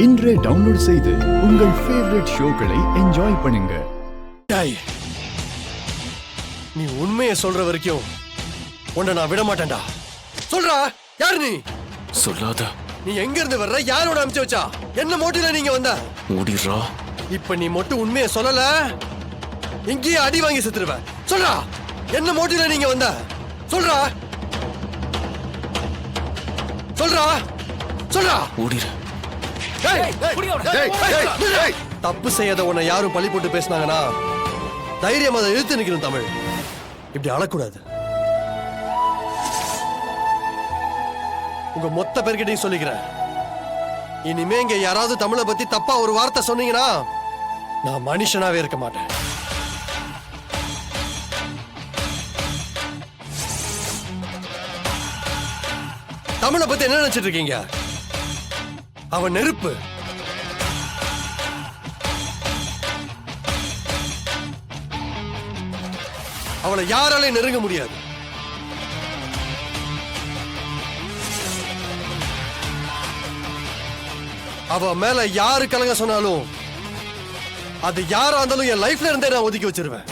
இன்றே டவுன்லோட் செய்து உங்கள் ஃபேவரட் ஷோக்களை என்ஜாய் பண்ணுங்க. நீ உண்மையை சொல்ற வரைக்கும் உன்னை நான் விட மாட்டேன்டா. சொல்றா, யார் நீ? சொல்லாத. நீ எங்க இருந்து வர்ற? யாரோட அனுப்பிச்சு வச்சா? என்ன மோட்டிவ்ல நீங்க வந்த? ஓடிடுறா. இப்ப நீ மட்டும் உண்மையை சொல்லல, இங்கேயே அடி வாங்கி செத்துருவ. சொல்றா, என்ன மோட்டிவ்ல நீங்க வந்த? சொல்றா, சொல்றா, சொல்றா. ஓடிடு. தப்பு செய்யாத உன்னை யாரும் பழி போட்டு பேசினாங்கன்னா தைரியம் அதை இழுத்து நிக்கணும். தமிழ் இப்படி அழக்கூடாது. உங்க மொத்த பேர்கிட்டையும் சொல்லிக்கிறேன், இனிமே இங்க யாராவது தமிழை பத்தி தப்பா ஒரு வார்த்தை சொன்னீங்கன்னா நான் மனுஷனாவே இருக்க மாட்டேன். தமிழை பத்தி என்ன நினைச்சிட்டு இருக்கீங்க? அவன் நெருப்பு. அவளை யாராலையும் நெருங்க முடியாது. அவ மேல யாரு கலங்க சொன்னாலும் அது யாரா இருந்தாலும் என் லைஃப்ல இருந்தே நான் ஒதுக்கி வச்சிருவேன்.